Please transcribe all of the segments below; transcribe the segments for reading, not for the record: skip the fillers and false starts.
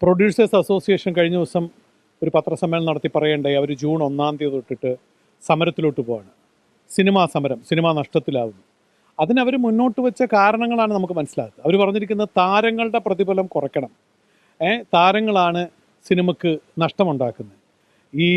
Producers association കഴിഞ്ഞ ദിവസം ഒരു പത്രസമ്മേളനം നടത്തി പറയേണ്ടായി അവർ ജൂൺ 1-ാം തീയതി തൊട്ടിട്ട് സമരത്തിലോട്ട് പോവാണ്. സിനിമാ സമരം, സിനിമ നഷ്ടത്തിലാവുന്നു. അതിനവർ മുന്നോട്ട് വെച്ച കാരണങ്ങളാണ് നമുക്ക് മനസ്സിലാക്കുക. അവർ പറഞ്ഞിരിക്കുന്നത് താരങ്ങളുടെ പ്രതിഫലം കുറയ്ക്കണം, താരങ്ങളാണ് സിനിമയ്ക്ക് നഷ്ടമുണ്ടാക്കുന്നത്. ഈ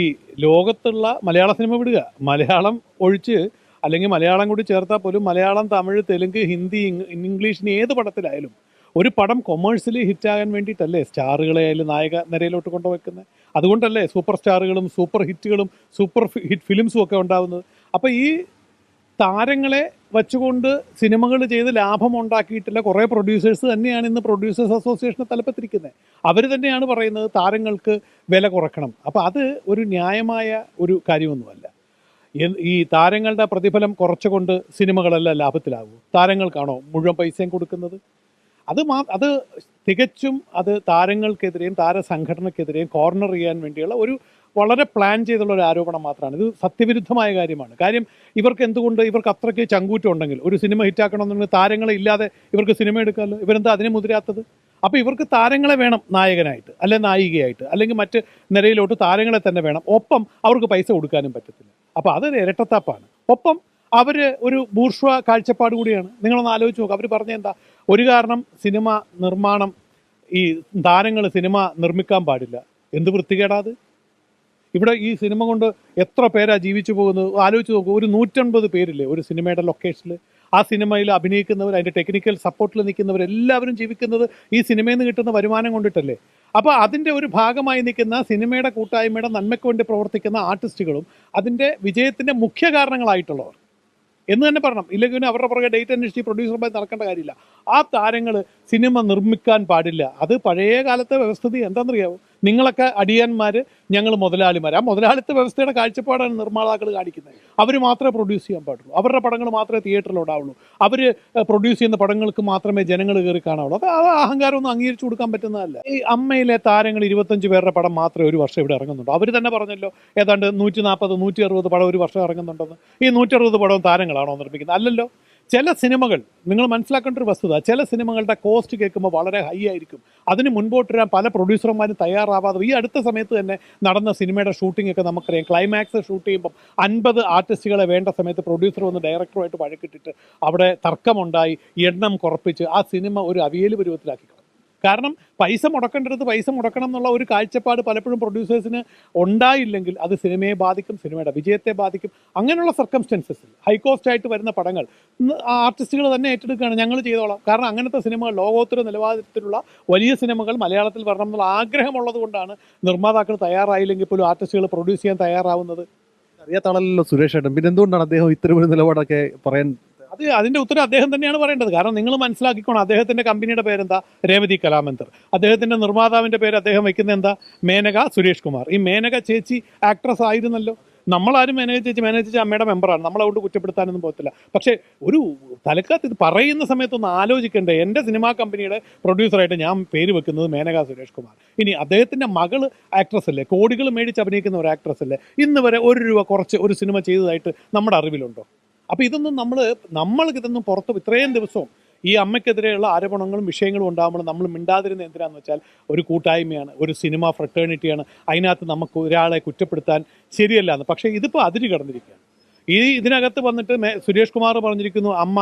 ലോകത്തുള്ള മലയാള സിനിമ വിടുക, മലയാളം ഒഴിച്ച് അല്ലെങ്കിൽ മലയാളം കൂടി ചേർത്താൽ പോലും മലയാളം, തമിഴ്, തെലുങ്ക്, ഹിന്ദി, ഇംഗ്ലീഷിന് ഏത് പടത്തിലായാലും ഒരു പടം കൊമേഴ്സ്യലി ഹിറ്റാകാൻ വേണ്ടിയിട്ടല്ലേ സ്റ്റാറുകളെ ആയാലും നായക നിരയിലോട്ട് കൊണ്ടുവയ്ക്കുന്നത്. അതുകൊണ്ടല്ലേ സൂപ്പർ സ്റ്റാറുകളും സൂപ്പർ ഹിറ്റുകളും സൂപ്പർ ഹിറ്റ് ഫിലിംസും ഒക്കെ ഉണ്ടാകുന്നത്. അപ്പോൾ ഈ താരങ്ങളെ വച്ചുകൊണ്ട് സിനിമകൾ ചെയ്ത് ലാഭം ഉണ്ടാക്കിയിട്ടില്ല കുറേ പ്രൊഡ്യൂസേഴ്സ് തന്നെയാണ് ഇന്ന് പ്രൊഡ്യൂസേഴ്സ് അസോസിയേഷനെ തലപ്പത്തിരിക്കുന്നത്. അവർ തന്നെയാണ് പറയുന്നത് താരങ്ങൾക്ക് വില കുറയ്ക്കണം. അപ്പോൾ അത് ഒരു ന്യായമായ ഒരു കാര്യമൊന്നുമല്ല. ഈ താരങ്ങളുടെ പ്രതിഫലം കുറച്ചുകൊണ്ട് സിനിമകളെല്ലാം ലാഭത്തിലാകും. താരങ്ങൾക്കാണോ മുഴുവൻ പൈസയും കൊടുക്കുന്നത്? അത് തികച്ചും അത് താരങ്ങൾക്കെതിരെയും താരസംഘടനയ്ക്കെതിരെയും കോർണർ ചെയ്യാൻ വേണ്ടിയുള്ള ഒരു വളരെ പ്ലാൻ ചെയ്തുള്ള ഒരു ആരോപണം മാത്രമാണ്. ഇത് സത്യവിരുദ്ധമായ കാര്യമാണ്. കാര്യം ഇവർക്ക് അത്രയ്ക്ക് ചങ്കൂറ്റം ഉണ്ടെങ്കിൽ ഒരു സിനിമ ഹിറ്റാക്കണമെന്നുണ്ടെങ്കിൽ താരങ്ങളെ ഇല്ലാതെ ഇവർക്ക് സിനിമ എടുക്കാമല്ലോ. ഇവരെന്താ അതിനെ മുതിരാത്തത്? അപ്പോൾ ഇവർക്ക് താരങ്ങളെ വേണം നായകനായിട്ട്, അല്ലെങ്കിൽ നായികയായിട്ട്, അല്ലെങ്കിൽ മറ്റ് നിരയിലോട്ട് താരങ്ങളെ തന്നെ വേണം. ഒപ്പം അവർക്ക് പൈസ കൊടുക്കാനും പറ്റത്തില്ല. അപ്പോൾ അതൊരു ഇരട്ടത്താപ്പാണ്. ഒപ്പം അവർ ഒരു ബൂർഷ്വ കാഴ്ചപ്പാട് കൂടിയാണ്. നിങ്ങളൊന്ന് ആലോചിച്ച് നോക്കുക. അവർ പറഞ്ഞെന്താ, ഒരു കാരണം സിനിമ നിർമ്മാണം, ഈ താരങ്ങൾ സിനിമ നിർമ്മിക്കാൻ പാടില്ല. എന്ത് വൃത്തികേടാത്! ഇവിടെ ഈ സിനിമ കൊണ്ട് എത്ര പേരാ ജീവിച്ചു പോകുന്നത് ആലോചിച്ച് നോക്കൂ. ഒരു 150 പേരില്ലേ ഒരു സിനിമയുടെ ലൊക്കേഷനിൽ? ആ സിനിമയിൽ അഭിനയിക്കുന്നവർ, അതിൻ്റെ ടെക്നിക്കൽ സപ്പോർട്ടിൽ നിൽക്കുന്നവരെല്ലാവരും ജീവിക്കുന്നത് ഈ സിനിമയിൽ നിന്ന് കിട്ടുന്ന വരുമാനം കൊണ്ടിട്ടല്ലേ. അപ്പോൾ അതിൻ്റെ ഒരു ഭാഗമായി നിൽക്കുന്ന സിനിമയുടെ കൂട്ടായ്മയുടെ നന്മയ്ക്ക് വേണ്ടി പ്രവർത്തിക്കുന്ന ആർട്ടിസ്റ്റുകളും അതിൻ്റെ വിജയത്തിൻ്റെ മുഖ്യ കാരണങ്ങളായിട്ടുള്ളവർ എന്ന് തന്നെ പറയണം. ഇല്ലെങ്കിൽ അവരുടെ പുറകെ ഡേറ്റ് അന്വേഷിച്ച് പ്രൊഡ്യൂസർമാർ നടക്കേണ്ട കാര്യമില്ല. ആ താരങ്ങൾ സിനിമ നിർമ്മിക്കാൻ പാടില്ല. അത് പഴയ കാലത്തെ വ്യവസ്ഥിതി എന്താണെന്നറിയാമോ? നിങ്ങളൊക്കെ അടിയാന്മാർ, ഞങ്ങൾ മുതലാളിമാർ. ആ മുതലാളിത്ത വ്യവസ്ഥയുടെ കാഴ്ചപ്പാടാണ് നിർമ്മാതാക്കൾ കാണിക്കുന്നത്. അവർ മാത്രമേ പ്രൊഡ്യൂസ് ചെയ്യാൻ പാടുള്ളൂ. അവരുടെ പടങ്ങൾ മാത്രമേ തിയേറ്ററിൽ ഉണ്ടാവുള്ളൂ. അവർ പ്രൊഡ്യൂസ് ചെയ്യുന്ന പടങ്ങൾക്ക് മാത്രമേ ജനങ്ങൾ കയറി കാണാവുള്ളൂ. അത് അഹങ്കാരമൊന്നും അംഗീകരിച്ചു കൊടുക്കാൻ പറ്റുന്നതല്ല. ഈ അമ്മയിലെ താരങ്ങൾ 25 പേരുടെ പടം മാത്രമേ ഒരു വർഷം ഇവിടെ ഇറങ്ങുന്നുണ്ടോ? അവർ തന്നെ പറഞ്ഞല്ലോ ഏതാണ്ട് 140-160 പടം ഒരു വർഷം ഇറങ്ങുന്നുണ്ടെന്ന്. ഈ 160 പടവും താരങ്ങളാണോ നിർമ്മിക്കുന്നത്? അല്ലല്ലോ. ചില സിനിമകൾ നിങ്ങൾ മനസ്സിലാക്കേണ്ട ഒരു വസ്തുത, ചില സിനിമകളുടെ കോസ്റ്റ് കേൾക്കുമ്പോൾ വളരെ ഹൈ ആയിരിക്കും. അതിന് മുൻപോട്ട് വരാൻ പല പ്രൊഡ്യൂസർമാരും തയ്യാറാവാതെ ഈ അടുത്ത സമയത്ത് തന്നെ നടന്ന സിനിമയുടെ ഷൂട്ടിംഗ് ഒക്കെ നമുക്കറിയാം. ക്ലൈമാക്സ് ഷൂട്ട് ചെയ്യുമ്പം 50 ആർട്ടിസ്റ്റുകളെ വേണ്ട സമയത്ത് പ്രൊഡ്യൂസർ വന്ന് ഡയറക്ടറുമായിട്ട് വഴക്കിട്ടിട്ട് അവിടെ തർക്കമുണ്ടായി, എണ്ണം കുറപ്പിച്ച് ആ സിനിമ ഒരു അവിയൽ പരുവത്തിലാക്കി. കാരണം പൈസ മുടക്കേണ്ടത് പൈസ മുടക്കണം എന്നുള്ള ഒരു കാഴ്ചപ്പാട് പലപ്പോഴും പ്രൊഡ്യൂസേഴ്സിന് ഉണ്ടായില്ലെങ്കിൽ അത് സിനിമയെ ബാധിക്കും, സിനിമയുടെ വിജയത്തെ ബാധിക്കും. അങ്ങനെയുള്ള സർക്കംസ്റ്റൻസസിൽ ഹൈ കോസ്റ്റ് ആയിട്ട് വരുന്ന പടങ്ങൾ ആർട്ടിസ്റ്റുകൾ തന്നെ ഏറ്റെടുക്കുകയാണ്, ഞങ്ങൾ ചെയ്തോളാം. കാരണം അങ്ങനത്തെ സിനിമകൾ, ലോകോത്തര നിലവാരത്തിലുള്ള വലിയ സിനിമകൾ മലയാളത്തിൽ വരണം എന്നുള്ള ആഗ്രഹമുള്ളത് കൊണ്ടാണ് നിർമ്മാതാക്കൾ തയ്യാറായില്ലെങ്കിൽ പോലും ആർട്ടിസ്റ്റുകൾ പ്രൊഡ്യൂസ് ചെയ്യാൻ തയ്യാറാവുന്നത്. അറിയാത്താണല്ലോ സുരേഷ് ഏട്ടൻ. പിന്നെ എന്തുകൊണ്ടാണ് അദ്ദേഹം ഇത്തരമൊരു നിലപാടൊക്കെ പറയാൻ? അതിൻ്റെ ഉത്തരം അദ്ദേഹം തന്നെയാണ് പറയേണ്ടത്. കാരണം നിങ്ങൾ മനസ്സിലാക്കിക്കോണം, അദ്ദേഹത്തിൻ്റെ കമ്പനിയുടെ പേരെന്താ? രേവതി കലാമന്ദർ. അദ്ദേഹത്തിൻ്റെ നിർമ്മാതാവിൻ്റെ പേര് അദ്ദേഹം വയ്ക്കുന്നത് എന്താ? മേനക സുരേഷ് കുമാർ. ഈ മേനക ചേച്ചി ആക്ട്രസ് ആയിരുന്നല്ലോ. നമ്മളാരും മേനക ചേച്ചി അമ്മയുടെ മെമ്പറാണ്. നമ്മളതുകൊണ്ട് കുറ്റപ്പെടുത്താനൊന്നും പോകത്തില്ല. പക്ഷേ ഒരു തലക്കകത്ത് ഇത് പറയുന്ന സമയത്തൊന്ന് ആലോചിക്കണ്ടേ? എൻ്റെ സിനിമാ കമ്പനിയുടെ പ്രൊഡ്യൂസറായിട്ട് ഞാൻ പേര് വെക്കുന്നത് മേനക സുരേഷ് കുമാർ. ഇനി അദ്ദേഹത്തിൻ്റെ മകൾ ആക്ട്രസ് അല്ലേ, കോടികൾ മേടിച്ച് അഭിനയിക്കുന്ന ഒരു ആക്ട്രസ് അല്ലേ. ഇന്ന് വരെ 1 രൂപ കുറച്ച് ഒരു സിനിമ ചെയ്തതായിട്ട് നമ്മുടെ അറിവിലുണ്ടോ? അപ്പോൾ ഇതൊന്നും നമ്മൾക്കിതൊന്നും പുറത്ത് ഇത്രയും ദിവസവും ഈ അമ്മയ്ക്കെതിരെയുള്ള ആരോപണങ്ങളും വിഷയങ്ങളും ഉണ്ടാകുമ്പോൾ നമ്മൾ മിണ്ടാതിരുന്ന എന്തിനാന്ന് വെച്ചാൽ ഒരു കൂട്ടായ്മയാണ്, ഒരു സിനിമ ഫ്രട്ടേണിറ്റിയാണ്. അതിനകത്ത് നമുക്ക് ഒരാളെ കുറ്റപ്പെടുത്താൻ ശരിയല്ലാന്ന്. പക്ഷേ ഇതിപ്പോൾ അതിര് കടന്നിരിക്കുകയാണ്. ഇതിനകത്ത് വന്നിട്ട് സുരേഷ് കുമാർ പറഞ്ഞിരിക്കുന്നു അമ്മ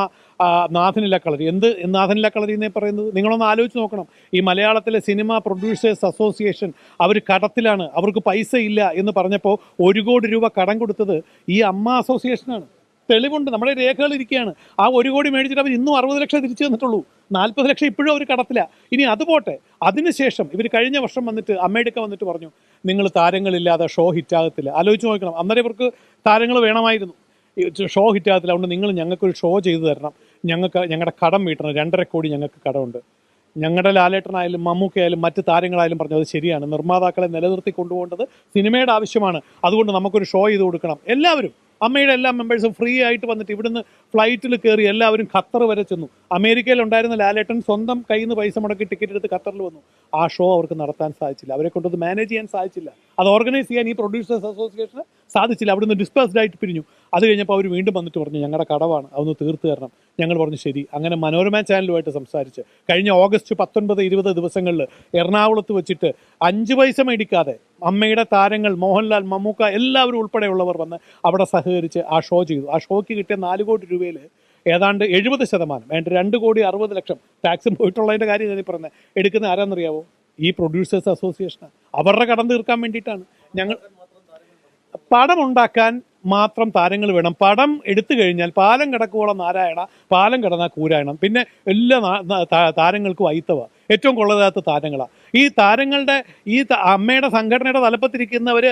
നാഥനില്ല കളരി. എന്ത് നാഥനില്ല കളരി എന്നേ പറയുന്നത്? നിങ്ങളൊന്ന് ആലോചിച്ച് നോക്കണം. ഈ മലയാളത്തിലെ സിനിമ പ്രൊഡ്യൂസേഴ്സ് അസോസിയേഷൻ അവർ കടത്തിലാണ്, അവർക്ക് പൈസ ഇല്ല എന്ന് പറഞ്ഞപ്പോൾ 1 കോടി രൂപ കടം കൊടുത്തത് ഈ അമ്മ അസോസിയേഷനാണ്. തെളിവുണ്ട്, നമ്മുടെ രേഖകൾ ഇരിക്കുകയാണ്. ആ 1 കോടി മേടിച്ചിട്ട് അവർ ഇന്നും 60 ലക്ഷം തിരിച്ചു തന്നിട്ടുള്ളൂ. 40 ലക്ഷം ഇപ്പോഴും അവർ കടത്തില്ല. ഇനി അതുപോട്ടെ, അതിനുശേഷം ഇവർ കഴിഞ്ഞ വർഷം വന്നിട്ട് അമ്മയെടുക്ക വന്നിട്ട് പറഞ്ഞു നിങ്ങൾ താരങ്ങളില്ലാതെ ഷോ ഹിറ്റാകത്തില്ല. ആലോചിച്ച് നോക്കണം. അന്നേരം ഇവർക്ക് താരങ്ങൾ വേണമായിരുന്നു. ഷോ ഹിറ്റാകത്തില്ല, അതുകൊണ്ട് നിങ്ങൾ ഞങ്ങൾക്കൊരു ഷോ ചെയ്തു തരണം, ഞങ്ങളുടെ കടം വീട്ടണം, 2.5 കോടി ഞങ്ങൾക്ക് കടമുണ്ട്. ഞങ്ങളുടെ ലാലേട്ടനായാലും മമ്മൂക്കയായാലും മറ്റ് താരങ്ങളായാലും പറഞ്ഞു അത് ശരിയാണ്, നിർമ്മാതാക്കളെ നിലനിർത്തി കൊണ്ടുപോകേണ്ടത് സിനിമയുടെ ആവശ്യമാണ്, അതുകൊണ്ട് നമുക്കൊരു ഷോ ചെയ്ത് കൊടുക്കണം. എല്ലാവരും, അമ്മയുടെ എല്ലാ മെമ്പേഴ്സും ഫ്രീ ആയിട്ട് വന്നിട്ട് ഇവിടുന്ന് ഫ്ലൈറ്റിൽ കയറി എല്ലാവരും ഖത്തർ വരെ ചെന്നു. അമേരിക്കയിലുണ്ടായിരുന്ന ലാലേട്ടൻ സ്വന്തം കയ്യിൽ നിന്ന് പൈസ മുടക്കി ടിക്കറ്റ് എടുത്ത് ഖത്തറിൽ വന്നു. ആ ഷോ അവർക്ക് നടത്താൻ സാധിച്ചില്ല, അവരെ കൊണ്ടത് മാനേജ് ചെയ്യാൻ സാധിച്ചില്ല, അത് ഓർഗനൈസ് ചെയ്യാൻ ഈ പ്രൊഡ്യൂസേഴ്സ് അസോസിയേഷന് സാധിച്ചില്ല. അവിടുന്ന് ഡിസ്പേഴ്സ്ഡ് ആയിട്ട് പിരിഞ്ഞു. അത് കഴിഞ്ഞപ്പോൾ അവർ വീണ്ടും വന്നിട്ട് പറഞ്ഞു ഞങ്ങളുടെ കടവാണ് അതൊന്ന് തീർത്ത് തരണം. ഞങ്ങൾ പറഞ്ഞു ശരി. അങ്ങനെ മനോരമ ചാനലുമായിട്ട് സംസാരിച്ച് കഴിഞ്ഞ ഓഗസ്റ്റ് 19-20 ദിവസങ്ങളിൽ എറണാകുളത്ത് വെച്ചിട്ട് 5 പൈസ മേടിക്കാതെ അമ്മയുടെ താരങ്ങൾ മോഹൻലാൽ, മമ്മൂക്ക എല്ലാവരും ഉൾപ്പെടെയുള്ളവർ വന്ന് അവിടെ സഹകരിച്ച് ആ ഷോ ചെയ്തു. ആ ഷോയ്ക്ക് കിട്ടിയ 4 കോടി രൂപയിൽ ഏതാണ്ട് 70%, വേണ്ട 2,60,00,000 ടാക്സും പോയിട്ടുള്ളതിൻ്റെ കാര്യം ഞാൻ പറഞ്ഞത്. എടുക്കുന്ന ആരാന്നറിയാവോ? ഈ പ്രൊഡ്യൂസേഴ്സ് അസോസിയേഷനാണ്. അവരുടെ കടം തീർക്കാൻ വേണ്ടിയിട്ടാണ്. ഞങ്ങൾ പടം ഉണ്ടാക്കാൻ മാത്രം താരങ്ങൾ വേണം. പടം എടുത്തു കഴിഞ്ഞാൽ പാലം കിടക്കുവോളം നാരായണ, പാലം കിടന്നാൽ കൂരായണം. പിന്നെ എല്ലാ താരങ്ങൾക്കും അയിത്തവ, ഏറ്റവും കൊള്ളതാത്ത താരങ്ങളാണ് ഈ താരങ്ങളുടെ. അമ്മയുടെ സംഘടനയുടെ തലപ്പത്തിരിക്കുന്നവർ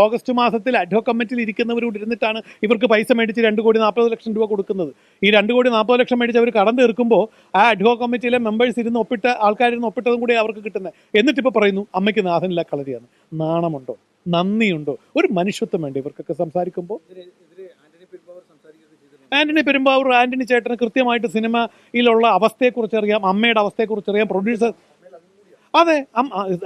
ഓഗസ്റ്റ് മാസത്തിൽ അഡ്ഹോക് കമ്മിറ്റിയിൽ ഇരിക്കുന്നവരോട് ഇരുന്നിട്ടാണ് ഇവർക്ക് പൈസ മേടിച്ച് 2,40,00,000 രൂപ കൊടുക്കുന്നത്. ഈ 2,40,00,000 മേടിച്ച് അവർ കടം തീർക്കുമ്പോൾ ആ അഡ്ഹോക് കമ്മിറ്റിയിലെ മെമ്പേഴ്സ് ഇരുന്ന് ഒപ്പിട്ട ആൾക്കാരിരുന്ന് ഒപ്പിട്ടതും കൂടി അവർക്ക് കിട്ടുന്നത്. എന്നിട്ടിപ്പോൾ പറയുന്നു അമ്മയ്ക്ക് നാഥനില്ല കളരിയാണ്. നാണമുണ്ടോ? നന്ദിയുണ്ടോ? ഒരു മനുഷ്യത്വം വേണ്ട ഇവർക്കൊക്കെ സംസാരിക്കുമ്പോൾ? ആന്റണി പെരുമ്പാവൂർ, ആന്റണി ചേട്ടന് കൃത്യമായിട്ട് സിനിമയിലുള്ള അവസ്ഥയെക്കുറിച്ച് അറിയാം, അമ്മയുടെ അവസ്ഥയെക്കുറിച്ച് അറിയാം. പ്രൊഡ്യൂസർ അതെ,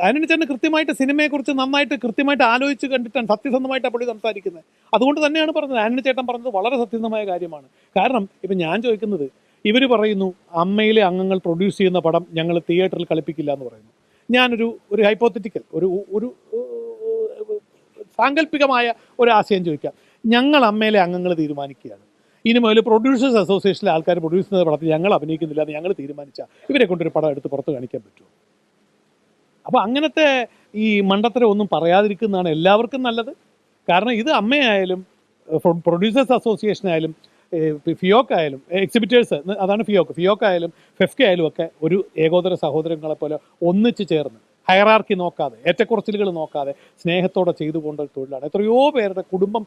ആന്റണി ചേട്ടന് കൃത്യമായിട്ട് സിനിമയെക്കുറിച്ച് നന്നായിട്ട് കൃത്യമായിട്ട് ആലോചിച്ച് കണ്ടിട്ടാണ് സത്യസന്ധമായിട്ട് പുള്ളി സംസാരിക്കുന്നത്. അതുകൊണ്ട് തന്നെയാണ് പറഞ്ഞത്. ആന്റണി ചേട്ടൻ പറഞ്ഞത് വളരെ സത്യസന്ധമായ കാര്യമാണ്. കാരണം ഇപ്പം ഞാൻ ചോദിക്കുന്നത്, ഇവർ പറയുന്നു അമ്മയിലെ അംഗങ്ങൾ പ്രൊഡ്യൂസ് ചെയ്യുന്ന പടം ഞങ്ങൾ തിയേറ്ററിൽ കളിപ്പിക്കില്ല എന്ന് പറയുന്നു. ഞാനൊരു ഹൈപ്പോത്തറ്റിക്കൽ ഒരു സാങ്കല്പികമായ ഒരു ആശയം ചോദിക്കാം. ഞങ്ങൾ അമ്മയിലെ അംഗങ്ങൾ തീരുമാനിക്കുകയാണ്, ഇനി മുതൽ പ്രൊഡ്യൂസേഴ്സ് അസോസിയേഷനിലെ ആൾക്കാർ പ്രൊഡ്യൂസ് ചെയ്യുന്ന പടത്തിൽ ഞങ്ങൾ അഭിനയിക്കുന്നില്ല എന്ന് ഞങ്ങൾ തീരുമാനിച്ചാൽ ഇവരെ കൊണ്ടൊരു പടം എടുത്ത് പുറത്ത് കാണിക്കാൻ പറ്റുമോ? അപ്പോൾ അങ്ങനത്തെ ഈ മണ്ടത്തരം ഒന്നും പറയാതിരിക്കുന്നതാണ് എല്ലാവർക്കും നല്ലത്. കാരണം ഇത് അമ്മയായാലും പ്രൊഡ്യൂസേഴ്സ് അസോസിയേഷനായാലും ഫിയോക്കായാലും എക്സിബിറ്റേഴ്സ്, അതാണ് ഫിയോക്കായാലും ഫെഫ്ക ആയാലും ഒക്കെ ഒരു ഏകോദര സഹോദരങ്ങളെ പോലെ ഒന്നിച്ച് ചേർന്ന് ഹയറാർക്കി നോക്കാതെ, ഏറ്റക്കുറച്ചിലുകൾ നോക്കാതെ സ്നേഹത്തോടെ ചെയ്തു പോകേണ്ട ഒരു തൊഴിലാണ്. എത്രയോ പേരുടെ കുടുംബം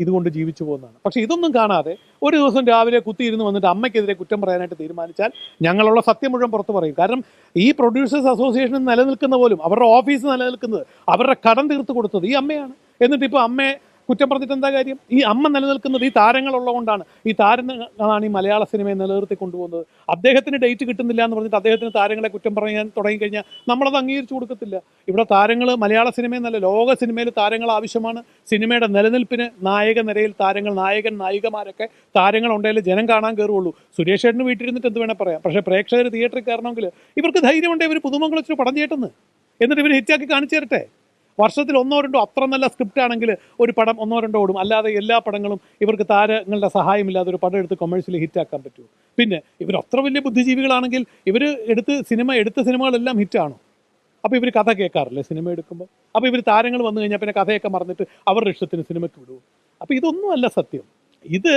ഇതുകൊണ്ട് ജീവിച്ചു പോകുന്നതാണ്. പക്ഷേ ഇതൊന്നും കാണാതെ ഒരു ദിവസം രാവിലെ കുത്തിയിരുന്ന് വന്നിട്ട് അമ്മയ്ക്കെതിരെ കുറ്റം പറയാനായിട്ട് തീരുമാനിച്ചാൽ ഞങ്ങളുള്ള സത്യം മുഴുവൻ പുറത്ത് പറയും. കാരണം ഈ പ്രൊഡ്യൂസേഴ്സ് അസോസിയേഷൻ നിലനിൽക്കുന്ന പോലും, അവരുടെ ഓഫീസ് നിലനിൽക്കുന്നത്, അവരുടെ കടം തീർത്ത് കൊടുത്തത് ഈ അമ്മയാണ്. എന്നിട്ട് ഇപ്പോൾ അമ്മയെ കുറ്റം പറഞ്ഞിട്ട് എന്താ കാര്യം? ഈ അമ്മ നിലനിൽക്കുന്നത് ഈ താരങ്ങളുള്ളതുകൊണ്ടാണ്. ഈ താരങ്ങളാണ് ഈ മലയാള സിനിമയെ നിലനിർത്തി കൊണ്ടുപോകുന്നത്. അദ്ദേഹത്തിന് ഡേറ്റ് കിട്ടുന്നില്ല എന്ന് പറഞ്ഞിട്ട് അദ്ദേഹത്തിന് താരങ്ങളെ കുറ്റം പറയാൻ തുടങ്ങിക്കഴിഞ്ഞാൽ നമ്മളത് അംഗീകരിച്ചു കൊടുക്കത്തില്ല. ഇവിടെ താരങ്ങൾ മലയാള സിനിമയെന്നല്ല ലോക സിനിമയിൽ താരങ്ങൾ ആവശ്യമാണ്. സിനിമയുടെ നിലനിൽപ്പിന് നായക നിരയിൽ താരങ്ങൾ, നായകൻ നായികമാരൊക്കെ താരങ്ങളുണ്ടെങ്കിൽ ജനം കാണാൻ കയറുള്ളൂ. സുരേഷ് ചേട്ടന് വീട്ടിലിരുന്നിട്ട് എന്ത് വേണേൽ പറയാം. പക്ഷേ പ്രേക്ഷകർ തിയേറ്ററിൽ കയറണമെങ്കിൽ ഇവർക്ക് ധൈര്യമുണ്ടെങ്കിൽ ഇവർ പുതുമംഗലം വെച്ചിട്ട് പടം ചെയ്യട്ടെന്ന്, എന്നിട്ട് ഇവർ ഹിറ്റാക്കി കാണിച്ചു തരട്ടെ. വർഷത്തിൽ 1-2 അത്ര നല്ല സ്ക്രിപ്റ്റ് ആണെങ്കിൽ ഒരു പടം 1-2 ഓടും. അല്ലാതെ എല്ലാ പടങ്ങളും ഇവർക്ക് താരങ്ങളുടെ സഹായമില്ലാതെ ഒരു പടം എടുത്ത് കൊമേഴ്സ്യലി ഹിറ്റാക്കാൻ പറ്റുമോ? പിന്നെ ഇവർ അത്ര വലിയ ബുദ്ധിജീവികളാണെങ്കിൽ ഇവർ എടുത്ത സിനിമകളെല്ലാം ഹിറ്റാണോ? അപ്പോൾ ഇവർ കഥ കേൾക്കാറില്ലേ സിനിമ എടുക്കുമ്പോൾ? അപ്പോൾ ഇവർ താരങ്ങൾ വന്നു കഴിഞ്ഞാൽ പിന്നെ കഥയൊക്കെ മറന്നിട്ട് അവരുടെ ഇഷ്ടത്തിന് സിനിമയ്ക്ക് വിടുമോ? അപ്പോൾ ഇതൊന്നും അല്ല സത്യം. ഇത്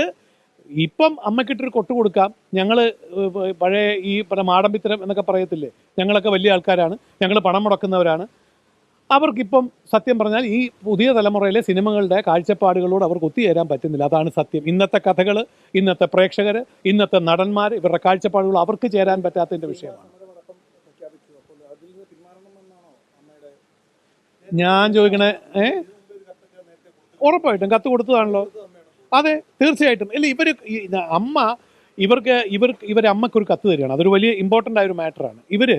ഇപ്പം അമ്മക്കിട്ടൊരു കൊട്ടു കൊടുക്കാം. ഞങ്ങൾ പഴയ ഈ മാടമ്പിത്തരം എന്നൊക്കെ പറയത്തില്ലേ, ഞങ്ങളൊക്കെ വലിയ ആൾക്കാരാണ്, ഞങ്ങൾ പണം മുടക്കുന്നവരാണ്. അവർക്കിപ്പം സത്യം പറഞ്ഞാൽ ഈ പുതിയ തലമുറയിലെ സിനിമകളുടെ കാഴ്ചപ്പാടുകളോട് അവർക്ക് ഒത്തുചേരാൻ പറ്റുന്നില്ല. അതാണ് സത്യം. ഇന്നത്തെ കഥകൾ, ഇന്നത്തെ പ്രേക്ഷകർ, ഇന്നത്തെ നടന്മാർ, ഇവരുടെ കാഴ്ചപ്പാടുകൾ അവർക്ക് ചേരാൻ പറ്റാത്തതിൻ്റെ വിഷയമാണ്. ഞാൻ ചോദിക്കണേ, ഉറപ്പായിട്ടും കത്ത് കൊടുത്തതാണല്ലോ. അതെ, തീർച്ചയായിട്ടും. ഇല്ല, ഇവരെ അമ്മക്കൊരു കത്ത് തരികയാണ്. അതൊരു വലിയ ഇമ്പോർട്ടൻ്റ് ആയൊരു മാറ്ററാണ്. ഇവർ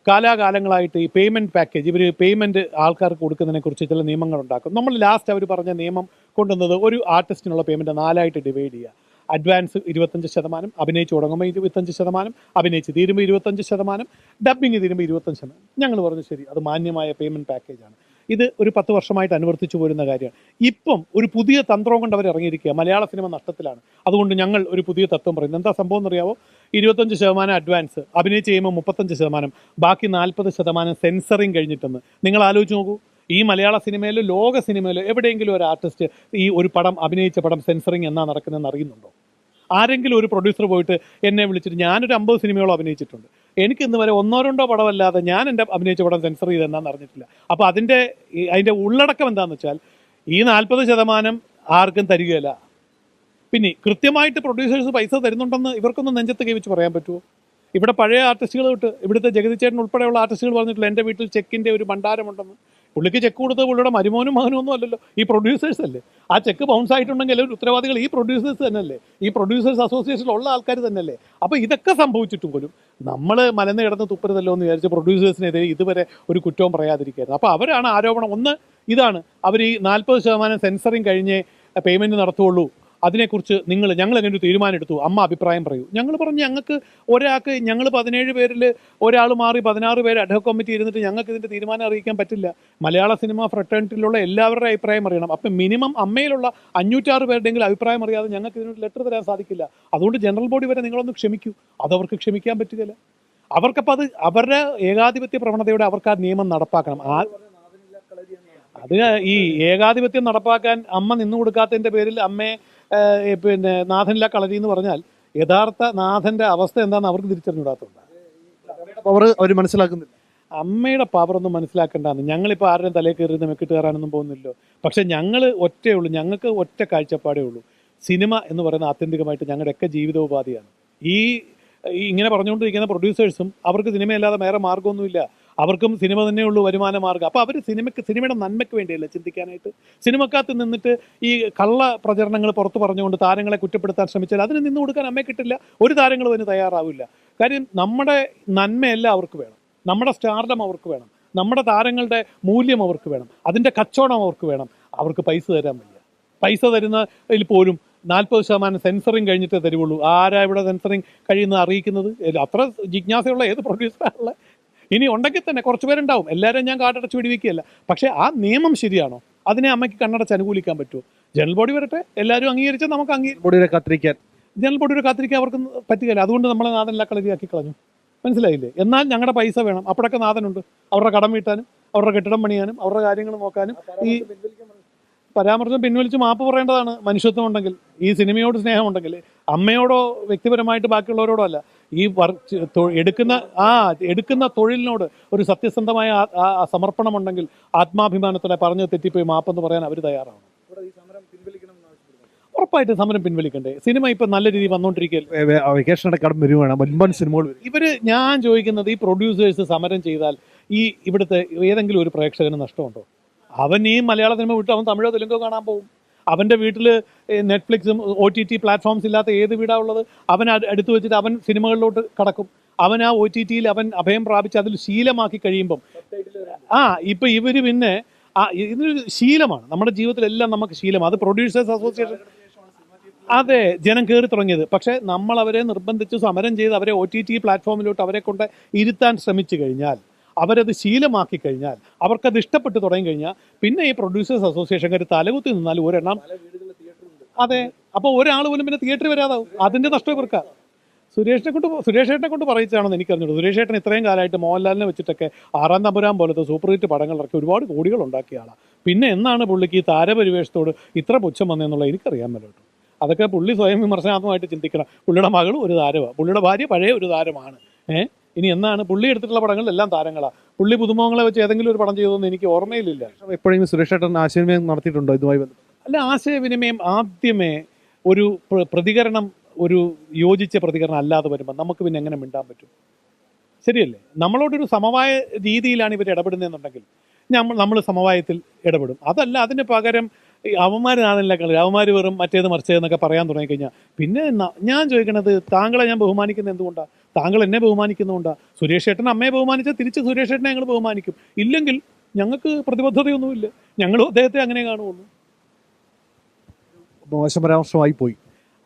കാലാകാലങ്ങളായിട്ട് ഈ പേയ്മെൻറ്റ് പാക്കേജ്, ഇവർ പേയ്മെൻറ്റ് ആൾക്കാർക്ക് കൊടുക്കുന്നതിനെക്കുറിച്ച് ചില നിയമങ്ങൾ ഉണ്ടാക്കും. നമ്മൾ ലാസ്റ്റ് അവർ പറഞ്ഞ നിയമം കൊണ്ടുവന്നത് ഒരു ആർട്ടിസ്റ്റിനുള്ള പേയ്മെൻറ്റ് 4ആയിട്ട് ഡിവൈഡ് ചെയ്യുക. അഡ്വാൻസ് 25%, അഭിനയിച്ച് തുടങ്ങുമ്പോൾ 25%, അഭിനയിച്ച് തീരുമ്പോൾ 25%, ഡബ്ബിങ് തീരുമ്പോൾ 25%. ഞങ്ങൾ പറഞ്ഞു ശരി, അത് മാന്യമായ പേയ്മെൻറ്റ് പാക്കേജാണ്. ഇത് ഒരു 10 വർഷമായിട്ട് അനുവർത്തിച്ചു പോരുന്ന കാര്യമാണ്. ഇപ്പം ഒരു പുതിയ തന്ത്രം കൊണ്ട് അവർ ഇറങ്ങിയിരിക്കുക. മലയാള സിനിമ നഷ്ടത്തിലാണ്, അതുകൊണ്ട് ഞങ്ങൾ ഒരു പുതിയ തത്വം പറയുന്നത്. എന്താ സംഭവം എന്നറിയാവോ? 25% അഡ്വാൻസ്, അഭിനയിച്ച് ചെയ്യുമ്പോൾ 35%, ബാക്കി 40% സെൻസറിങ് കഴിഞ്ഞിട്ടെന്ന്. നിങ്ങൾ ആലോചിച്ച് നോക്കൂ. ഈ മലയാള സിനിമയിലോ ലോക സിനിമയിലോ എവിടെയെങ്കിലും ഒരു ആർട്ടിസ്റ്റ് ഈ ഒരു പടം അഭിനയിച്ച പടം സെൻസറിങ് എന്നാ നടക്കുന്നതെന്ന് അറിയുന്നുണ്ടോ? ആരെങ്കിലും ഒരു പ്രൊഡ്യൂസർ പോയിട്ട് എന്നെ വിളിച്ചിട്ട് ഞാനൊരു 50 സിനിമയോളം അഭിനയിച്ചിട്ടുണ്ട്, എനിക്ക് ഇന്ന് വരെ 1-2 പടമല്ലാതെ ഞാൻ എൻ്റെ അഭിനയിച്ച പടം സെൻസർ ചെയ്തെന്നാന്ന് അറിഞ്ഞിട്ടില്ല. അപ്പോൾ അതിൻ്റെ ഉള്ളടക്കം എന്താണെന്ന് വെച്ചാൽ ഈ 40% ആർക്കും തരികയില്ല. പിന്നെ കൃത്യമായിട്ട് പ്രൊഡ്യൂസേഴ്സ് പൈസ തരുന്നുണ്ടെന്ന് ഇവർക്കൊന്നും നെഞ്ചത്ത് കൈവച്ച് പറയാൻ പറ്റുമോ? ഇവിടെ പഴയ ആർട്ടിസ്റ്റുകൾ തൊട്ട് ഇവിടുത്തെ ജഗതിച്ചേട്ടൻ ഉൾപ്പെടെയുള്ള ആർട്ടിസ്റ്റുകൾ പറഞ്ഞിട്ടില്ല എൻ്റെ വീട്ടിൽ ചെക്കിൻ്റെ ഒരു ഭണ്ഡാരമുണ്ടെന്ന്. പുള്ളിക്ക് ചെക്ക് കൊടുത്തത് പുള്ളിയുടെ മരുമോനും മകനും ഒന്നും അല്ലല്ലോ, ഈ പ്രൊഡ്യൂസേഴ്സ് അല്ലേ. ആ ചെക്ക് ബൗൺസ് ആയിട്ടുണ്ടെങ്കിൽ എല്ലാവരും ഉത്തരവാദികൾ ഈ പ്രൊഡ്യൂസേഴ്സ് തന്നെയല്ലേ, ഈ പ്രൊഡ്യൂസേഴ്സ് അസോസിയേഷനിലുള്ള ആൾക്കാർ തന്നെയല്ലേ. അപ്പോൾ ഇതൊക്കെ സംഭവിച്ചിട്ടും പോലും നമ്മൾ മലന്ന് കിടന്ന് തുപ്പരുതല്ലോ എന്ന് വിചാരിച്ച് പ്രൊഡ്യൂസേഴ്സിനെതിരെ ഇതുവരെ ഒരു കുറ്റവും പറയാതിരിക്കുകയായിരുന്നു. അപ്പോൾ അവരാണ് ആരോപണം. ഒന്ന് ഇതാണ്, അവർ ഈ 40% സെൻസറിങ് കഴിഞ്ഞേ പേയ്മെൻറ്റ് നടത്തുകയുള്ളൂ, അതിനെക്കുറിച്ച് ഞങ്ങൾ അങ്ങനെ ഒരു തീരുമാനം എടുത്തു, അമ്മ അഭിപ്രായം പറയൂ. ഞങ്ങൾ പറഞ്ഞു ഞങ്ങൾക്ക് ഒരാൾക്ക് ഞങ്ങൾ 17 പേരിൽ ഒരാൾ മാറി 16 പേര് അഡ്ഹോക് കമ്മിറ്റി ഇരുന്നിട്ട് ഞങ്ങൾക്ക് ഇതിൻ്റെ തീരുമാനം അറിയിക്കാൻ പറ്റില്ല. മലയാള സിനിമ ഫ്രട്ടേണിറ്റിയിലുള്ള എല്ലാവരുടെ അഭിപ്രായം അറിയണം. അപ്പം മിനിമം അമ്മയിലുള്ള 506 പേരുടെയെങ്കിലും അഭിപ്രായം അറിയാതെ ഞങ്ങൾക്ക് ഇതിനൊരു ലെറ്റർ തരാൻ സാധിക്കില്ല. അതുകൊണ്ട് ജനറൽ ബോഡി വരെ നിങ്ങളൊന്ന് ക്ഷമിക്കൂ. അതവർക്ക് ക്ഷമിക്കാൻ പറ്റുകയില്ല. അവർക്കപ്പോൾ അത് അവരുടെ ഏകാധിപത്യ പ്രവണതയോടെ അവർക്ക് ആ നിയമം നടപ്പാക്കണം. അത് ഈ ഏകാധിപത്യം നടപ്പാക്കാൻ അമ്മ നിന്നു കൊടുക്കാത്തതിൻ്റെ പേരിൽ അമ്മയെ പിന്നെ നാഥനില്ല കളരി എന്ന് പറഞ്ഞാൽ യഥാർത്ഥ നാഥൻ്റെ അവസ്ഥ എന്താണെന്ന് അവർക്ക് തിരിച്ചറിഞ്ഞുകൂടാത്തതുണ്ട്. പവർ അവർ മനസ്സിലാക്കുന്നില്ല. അമ്മയുടെ പവറൊന്നും മനസ്സിലാക്കേണ്ടതാണ്. ഞങ്ങളിപ്പോൾ ആരുടെയും തലയിൽ കയറി മെക്കിട്ട് കയറാനൊന്നും പോകുന്നില്ലോ. പക്ഷെ ഞങ്ങൾ ഒറ്റയേ ഉള്ളൂ, ഞങ്ങൾക്ക് ഒറ്റ കാഴ്ചപ്പാടേ ഉള്ളൂ. സിനിമ എന്ന് പറയുന്ന ആത്യന്തികമായിട്ട് ഞങ്ങളുടെയൊക്കെ ജീവിതോപാധിയാണ്. ഈ ഇങ്ങനെ പറഞ്ഞുകൊണ്ടിരിക്കുന്ന പ്രൊഡ്യൂസേഴ്സും അവർക്ക് സിനിമയല്ലാതെ വേറെ മാർഗ്ഗമൊന്നുമില്ല. അവർക്കും സിനിമ തന്നെയുള്ളൂ വരുമാന മാർഗ്ഗം. അപ്പോൾ അവർ സിനിമയുടെ നന്മയ്ക്ക് വേണ്ടിയല്ല ചിന്തിക്കാനായിട്ട്. സിനിമക്കകത്ത് നിന്നിട്ട് ഈ കള്ള പ്രചരണങ്ങൾ പുറത്ത് പറഞ്ഞുകൊണ്ട് താരങ്ങളെ കുറ്റപ്പെടുത്താൻ ശ്രമിച്ചാൽ അതിന് നിന്ന് കൊടുക്കാൻ അമ്മയെ കിട്ടില്ല. ഒരു താരങ്ങളും അതിന് തയ്യാറാവില്ല. കാര്യം നമ്മുടെ നന്മയല്ല അവർക്ക് വേണം, നമ്മുടെ സ്റ്റാർഡം അവർക്ക് വേണം, നമ്മുടെ താരങ്ങളുടെ മൂല്യം അവർക്ക് വേണം, അതിൻ്റെ കച്ചവടം അവർക്ക് വേണം. അവർക്ക് പൈസ തരാൻ വയ്യ. പൈസ തരുന്നതിൽ പോലും 40% സെൻസറിങ് കഴിഞ്ഞിട്ടേ തരുവുള്ളൂ. ആരാ ഇവിടെ സെൻസറിങ് കഴിയുന്നത് അറിയിക്കുന്നത്? അത്ര ജിജ്ഞാസയുള്ള ഏത് പ്രൊഡ്യൂസറാണുള്ള? ഇനി ഉണ്ടെങ്കിൽ തന്നെ കുറച്ച് പേരുണ്ടാവും. എല്ലാവരും ഞാൻ കാട്ടടച്ച് വെടിവെക്കുകയല്ല. പക്ഷേ ആ നിയമം ശരിയാണോ? അതിനെ അമ്മയ്ക്ക് കണ്ണടച്ച് അനുകൂലിക്കാൻ പറ്റുമോ? ജനറൽ ബോഡി വരട്ടെ, എല്ലാവരും അംഗീകരിച്ചാൽ നമുക്ക് ബോഡിയെ കാത്തിരിക്കാൻ ജനറൽ ബോഡിയുടെ കാത്തിരിക്കാൻ അവർക്ക് പറ്റുകയില്ല. അതുകൊണ്ട് നമ്മളെ നാഥനില്ല കളരിയാക്കി കളഞ്ഞു. മനസ്സിലായില്ലേ? എന്നാൽ ഞങ്ങളുടെ പൈസ വേണം. അപ്പോഴൊക്കെ നാഥനുണ്ട്. അവരുടെ കടം വീട്ടാനും അവരുടെ കെട്ടിടം പണിയാനും അവരുടെ കാര്യങ്ങൾ നോക്കാനും. ഈ പരാമർശം പിൻവലിച്ച് മാപ്പ് പറയേണ്ടതാണ് മനുഷ്യത്വം ഉണ്ടെങ്കിൽ, ഈ സിനിമയോട് സ്നേഹമുണ്ടെങ്കിൽ. അമ്മയോടോ വ്യക്തിപരമായിട്ട് ബാക്കിയുള്ളവരോടോ അല്ല. ഈ എടുക്കുന്ന തൊഴിലിനോട് ഒരു സത്യസന്ധമായ സമർപ്പണമുണ്ടെങ്കിൽ ആത്മാഭിമാനത്തോടെ പറഞ്ഞ് തെറ്റിപ്പോയി മാപ്പെന്ന് പറയാൻ അവർ തയ്യാറാണ്. ഉറപ്പായിട്ട് സമരം പിൻവലിക്കണ്ടേ? സിനിമ ഇപ്പം നല്ല രീതിയിൽ വന്നുകൊണ്ടിരിക്കുകയല്ലേ. വെക്കേഷനോടെ കടം വരുവാണ്, വൻപൻ സിനിമകൾ. ഞാൻ ചോദിക്കുന്നത്, ഈ പ്രൊഡ്യൂസേഴ്സ് സമരം ചെയ്താൽ ഈ ഇവിടുത്തെ ഏതെങ്കിലും ഒരു പ്രേക്ഷകന് നഷ്ടമുണ്ടോ? അവൻ ഈ മലയാള സിനിമ വിട്ട് അവൻ തമിഴോ തെലുങ്കോ കാണാൻ പോകും. അവൻ്റെ വീട്ടിൽ നെറ്റ്ഫ്ലിക്സും OTT പ്ലാറ്റ്ഫോംസ് ഇല്ലാത്ത ഏത് വീടാണ് ഉള്ളത്? അവൻ അടുത്ത് വെച്ചിട്ട് അവൻ സിനിമകളിലോട്ട് കടക്കും. അവൻ ആ OTTയിൽ അവൻ അഭയം പ്രാപിച്ച് അതിൽ ശീലമാക്കി കഴിയുമ്പം ഇപ്പം ഇവർ പിന്നെ ഇതൊരു ശീലമാണ്. നമ്മുടെ ജീവിതത്തിലെല്ലാം നമുക്ക് ശീലമാണ്. അത് പ്രൊഡ്യൂസേഴ്സ് അസോസിയേഷൻ അതെ ജനം കയറി തുടങ്ങിയത്. പക്ഷേ നമ്മൾ അവരെ നിർബന്ധിച്ച് സമരം ചെയ്ത് അവരെ OTT പ്ലാറ്റ്ഫോമിലോട്ട് അവരെ കൊണ്ട് ഇരുത്താൻ ശ്രമിച്ചു കഴിഞ്ഞാൽ, അവരത് ശീലമാക്കി കഴിഞ്ഞാൽ, അവർക്കത് ഇഷ്ടപ്പെട്ട് തുടങ്ങി കഴിഞ്ഞാൽ, പിന്നെ ഈ പ്രൊഡ്യൂസേഴ്സ് അസോസിയേഷൻകാർ തലകുത്തി നിന്നാൽ ഒരെണ്ണം. അതെ, അപ്പോൾ ഒരാൾ പോലും പിന്നെ തിയേറ്ററിൽ വരാതാവും. അതിൻ്റെ നഷ്ടം ഇവർക്കാ. സുരേഷേട്ടനെ കൊണ്ട് പറയിച്ചാണെന്ന് എനിക്കറിഞ്ഞുള്ളൂ. സുരേഷേട്ടൻ ഇത്രയും കാലമായിട്ട് മോഹൻലാലിനെ വെച്ചിട്ടൊക്കെ 6-ാം തമ്പുരാൻ പോലത്തെ സൂപ്പർ ഹിറ്റ് പടങ്ങൾ ഇറക്കി ഒരുപാട് കോടികൾ ഉണ്ടാക്കിയ ആളാണ്. പിന്നെ എന്നാണ് പുള്ളിക്ക് ഈ താരപരിവേഷത്തോട് ഇത്ര പുച്ഛം വന്നതെന്നുള്ളത് എനിക്കറിയാൻ പറ്റും. അതൊക്കെ പുള്ളി സ്വയം വിമർശനാത്മകമായിട്ട് ചിന്തിക്കണം. പുള്ളിയുടെ മകളും ഒരു താരമാണ്, പുള്ളിയുടെ ഭാര്യ പഴയ ഒരു താരമാണ്. ഇനി എന്നാണ് പുള്ളി എടുത്തിട്ടുള്ള പടങ്ങളിലെല്ലാം താരങ്ങളാണ്. പുള്ളി പുതുമുഖങ്ങളെ വെച്ച് ഏതെങ്കിലും ഒരു പടം ചെയ്തതെന്ന് എനിക്ക് ഓർമ്മയിലില്ല. എപ്പോഴെങ്കിലും സുരേഷേട്ടൻ ആശയവിനിമയം നടത്തിയിട്ടുണ്ടോ ഇതുമായി ബന്ധപ്പെട്ട്? അല്ല, ആശയവിനിമയം ആദ്യമേ ഒരു പ്രതികരണം, ഒരു യോജിച്ച പ്രതികരണം അല്ലാതെ വരുമ്പോൾ നമുക്ക് പിന്നെ എങ്ങനെ മിണ്ടാൻ പറ്റും? ശരിയല്ലേ? നമ്മളോടൊരു സമവായ രീതിയിലാണ് ഇവർ ഇടപെടുന്നതെന്നുണ്ടെങ്കിൽ നമ്മൾ സമവായത്തിൽ ഇടപെടും. അതല്ല അതിന് പകരം അവന്മാരാണല്ല കളി, അവന്മാർ വെറും മറ്റേത് മറിച്ചതെന്നൊക്കെ പറയാൻ തുടങ്ങിക്കഴിഞ്ഞാൽ പിന്നെ ഞാൻ ചോദിക്കണത്, താങ്കളെ ഞാൻ ബഹുമാനിക്കുന്നത് എന്തുകൊണ്ടാണ്? താങ്കൾ എന്നെ ബഹുമാനിക്കുന്നതുകൊണ്ടാണ്. സുരേഷ് ഏട്ടൻ അമ്മയെ ബഹുമാനിച്ചാൽ തിരിച്ച് സുരേഷ് ഏട്ടനെ ഞങ്ങൾ ബഹുമാനിക്കും. ഇല്ലെങ്കിൽ ഞങ്ങൾക്ക് പ്രതിബദ്ധതയൊന്നുമില്ല. ഞങ്ങളും അദ്ദേഹത്തെ അങ്ങനെ കാണുള്ളൂ. മോശം പരാമർശമായി പോയി.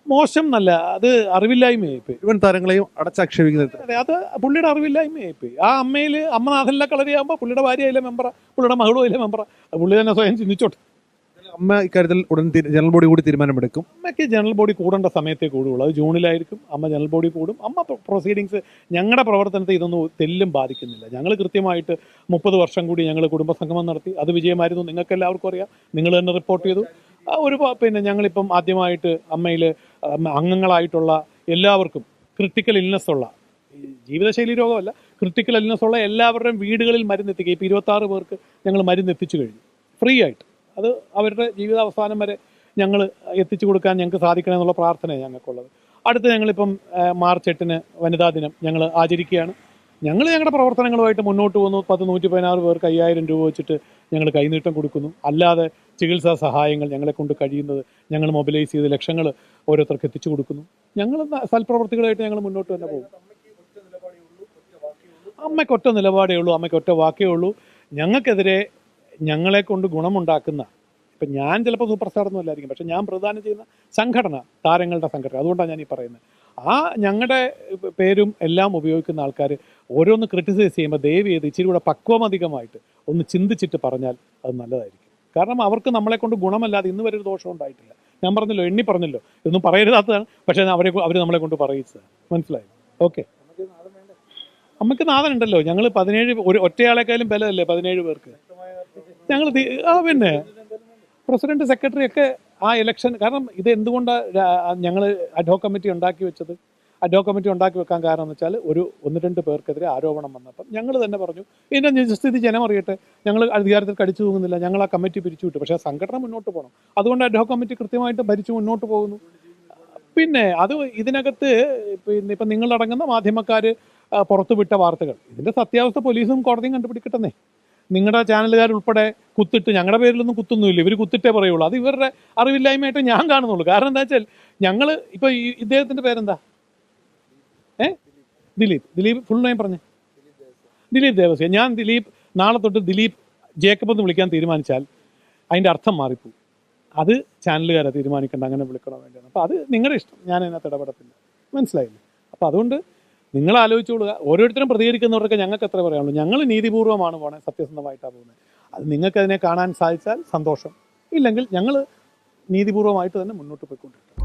മോശം എന്നല്ല, അത് അറിവില്ലായ്മയായിപ്പോയി. ഇവൻ താരങ്ങളെയും അടച്ചാക്ഷേപിക്കുന്നത്. അതെ, അത് പുള്ളിയുടെ അറിവില്ലായ്മയായിപ്പോയി. ആ അമ്മ നാഥനില്ല കളരിയാകുമ്പോൾ പുള്ളിയുടെ ഭാര്യ അതിലെ മെമ്പറാണ്, പുള്ളിയുടെ മകളും അതിലെ മെമ്പറാണ്. പുള്ളി തന്നെ സ്വയം ചിന്തിച്ചോട്ടെ. അമ്മ ഇക്കാര്യത്തിൽ ഉടൻ ജനറൽ ബോഡി കൂടി തീരുമാനമെടുക്കും. അമ്മയ്ക്ക് ജനറൽ ബോഡി കൂടേണ്ട സമയത്തേ കൂടുള്ളൂ. അത് ജൂണിലായിരിക്കും. അമ്മ ജനറൽ ബോഡി കൂടും. അമ്മ പ്രൊസീഡിങ്സ് ഞങ്ങളുടെ പ്രവർത്തനത്തെ ഇതൊന്നും തെല്ലും ബാധിക്കുന്നില്ല. ഞങ്ങൾ കൃത്യമായിട്ട് 30 വർഷം കൂടി ഞങ്ങൾ കുടുംബസംഗമം നടത്തി. അത് വിജയമായിരുന്നു. നിങ്ങൾക്ക് എല്ലാവർക്കും അറിയാം. നിങ്ങൾ തന്നെ റിപ്പോർട്ട് ചെയ്തു. പിന്നെ ഞങ്ങളിപ്പം ആദ്യമായിട്ട് അമ്മയിൽ അംഗങ്ങളായിട്ടുള്ള എല്ലാവർക്കും ക്രിട്ടിക്കൽ ഇൽനെസ് ഉള്ള, ജീവിതശൈലി രോഗമല്ല, ക്രിട്ടിക്കൽ ഇൽനെസ് ഉള്ള എല്ലാവരുടെയും വീടുകളിൽ മരുന്നെത്തിക്കുക. ഇപ്പോൾ 26 പേർക്ക് ഞങ്ങൾ മരുന്നെത്തിച്ചു കഴിഞ്ഞു, ഫ്രീ ആയിട്ട്. അത് അവരുടെ ജീവിതാവസാനം വരെ ഞങ്ങൾ എത്തിച്ചു കൊടുക്കാൻ ഞങ്ങൾക്ക് സാധിക്കണം എന്നുള്ള പ്രാർത്ഥനയാണ് ഞങ്ങൾക്കുള്ളത്. അടുത്ത് ഞങ്ങളിപ്പം മാർച്ച് 8-ന് വനിതാ ദിനം ഞങ്ങൾ ആചരിക്കുകയാണ്. ഞങ്ങളുടെ പ്രവർത്തനങ്ങളുമായിട്ട് മുന്നോട്ട് പോകുന്നു. 116 പേർക്ക് 5000 രൂപ വെച്ചിട്ട് ഞങ്ങൾ കൈനീട്ടം കൊടുക്കുന്നു. അല്ലാതെ ചികിത്സാ സഹായങ്ങൾ ഞങ്ങളെ കൊണ്ട് കഴിയുന്നത് ഞങ്ങൾ മൊബിലൈസ് ചെയ്ത് ലക്ഷങ്ങൾ ഓരോരുത്തർക്ക് എത്തിച്ചു കൊടുക്കുന്നു. ഞങ്ങൾ സൽപ്രവർത്തികളായിട്ട് ഞങ്ങൾ മുന്നോട്ട് തന്നെ പോകും. അമ്മയ്ക്കൊറ്റ നിലപാടേ ഉള്ളൂ, അമ്മയ്ക്കൊറ്റ വാക്കേ ഉള്ളൂ. ഞങ്ങൾക്കെതിരെ ഞങ്ങളെ കൊണ്ട് ഗുണമുണ്ടാക്കുന്ന, ഇപ്പം ഞാൻ ചിലപ്പോൾ സൂപ്പർ സ്റ്റാർ ഒന്നും അല്ലായിരിക്കും, പക്ഷേ ഞാൻ പ്രദാനം ചെയ്യുന്ന സംഘടന താരങ്ങളുടെ സംഘടന, അതുകൊണ്ടാണ് ഞാൻ ഈ പറയുന്നത്. ആ ഞങ്ങളുടെ പേരും എല്ലാം ഉപയോഗിക്കുന്ന ആൾക്കാർ ഓരോന്ന് ക്രിട്ടിസൈസ് ചെയ്യുമ്പോൾ ദയവ് ചെയ്ത് ഇച്ചിരി കൂടെ പക്വമധികമായിട്ട് ഒന്ന് ചിന്തിച്ചിട്ട് പറഞ്ഞാൽ അത് നല്ലതായിരിക്കും. കാരണം അവർക്ക് നമ്മളെ കൊണ്ട് ഗുണമല്ലാതെ ഇന്ന് വരെ ഒരു ദോഷം ഉണ്ടായിട്ടില്ല. ഞാൻ പറഞ്ഞല്ലോ, എണ്ണി പറഞ്ഞല്ലോ, ഇതൊന്നും പറയരുതാത്തതാണ്, പക്ഷേ അവർ നമ്മളെ കൊണ്ട് പറയിച്ചതാണ്. മനസ്സിലായി? ഓക്കെ. നമുക്ക് നാഥനുണ്ടല്ലോ, ഞങ്ങൾ 17 ഒറ്റയാളെക്കാളും ബലമല്ലേ 17 പേർക്ക്. ഞങ്ങൾ പിന്നെ പ്രസിഡന്റ് സെക്രട്ടറി ഒക്കെ ആ ഇലക്ഷൻ, കാരണം ഇത് എന്തുകൊണ്ടാണ് ഞങ്ങൾ അഡ്ഹോക് കമ്മിറ്റി ഉണ്ടാക്കി വെച്ചത്? അഡ്ഹോക് കമ്മിറ്റി ഉണ്ടാക്കി വെക്കാൻ കാരണം എന്ന് വെച്ചാൽ ഒരു 1-2 പേർക്കെതിരെ ആരോപണം വന്നപ്പം ഞങ്ങൾ തന്നെ പറഞ്ഞു ഇതിൻ്റെ നിജസ്ഥിതി ജനം അറിയട്ടെ, ഞങ്ങൾ അധികാരത്തിൽ കടിച്ചു തൂങ്ങുന്നില്ല, ഞങ്ങൾ ആ കമ്മിറ്റി പിരിച്ചു വിട്ടു. പക്ഷേ സംഘടന മുന്നോട്ട് പോകണം, അതുകൊണ്ട് അഡ്ഹോക് കമ്മിറ്റി കൃത്യമായിട്ട് ഭരിച്ചു മുന്നോട്ട് പോകുന്നു. പിന്നെ അത് ഇതിനകത്ത് പിന്നെ ഇപ്പം നിങ്ങളടങ്ങുന്ന മാധ്യമക്കാർ പുറത്തുവിട്ട വാർത്തകൾ, ഇതിൻ്റെ സത്യാവസ്ഥ പോലീസും കോടതിയും കണ്ടുപിടിക്കട്ടെന്നേ. നിങ്ങളുടെ ചാനലുകാരുൾപ്പെടെ കുത്തിട്ട്, ഞങ്ങളുടെ പേരിലൊന്നും കുത്തൊന്നുമില്ല, ഇവർ കുത്തിട്ടേ പറയുള്ളൂ. അത് ഇവരുടെ അറിവില്ലായ്മയായിട്ട് ഞാൻ കാണുന്നുള്ളൂ. കാരണം എന്താ വെച്ചാൽ ഞങ്ങൾ ഇപ്പോൾ ഇദ്ദേഹത്തിൻ്റെ പേരെന്താ? ദിലീപ് ഫുൾ നെയിം പറഞ്ഞേ. ദിലീപ് ദേവസ്യ. ഞാൻ ദിലീപ് നാളെ തൊട്ട് ദിലീപ് ജേക്കബ് എന്ന് വിളിക്കാൻ തീരുമാനിച്ചാൽ അതിൻ്റെ അർത്ഥം മാറിപ്പോവും. അത് ചാനലുകാരെ തീരുമാനിക്കേണ്ട അങ്ങനെ വിളിക്കണോ വേണ്ടിയാണ്. അപ്പോൾ അത് നിങ്ങളുടെ ഇഷ്ടം, ഞാൻ അതിനകത്ത് ഇടപെടത്തില്ല. മനസ്സിലായില്ലേ? അപ്പോൾ അതുകൊണ്ട് നിങ്ങൾ ആലോചിച്ചോളുക. ഓരോരുത്തരും പ്രതികരിക്കുന്നവർക്ക് ഞങ്ങൾക്ക് എത്ര പറയാനുള്ളൂ. ഞങ്ങൾ നീതിപൂർവ്വമാണ് പോണേ, സത്യസന്ധമായിട്ടാണ് പോകുന്നത്. അത് നിങ്ങൾക്കതിനെ കാണാൻ സാധിച്ചാൽ സന്തോഷം, ഇല്ലെങ്കിൽ ഞങ്ങൾ നീതിപൂർവ്വമായിട്ട് തന്നെ മുന്നോട്ട് പോയിക്കൊണ്ടിരിക്കും.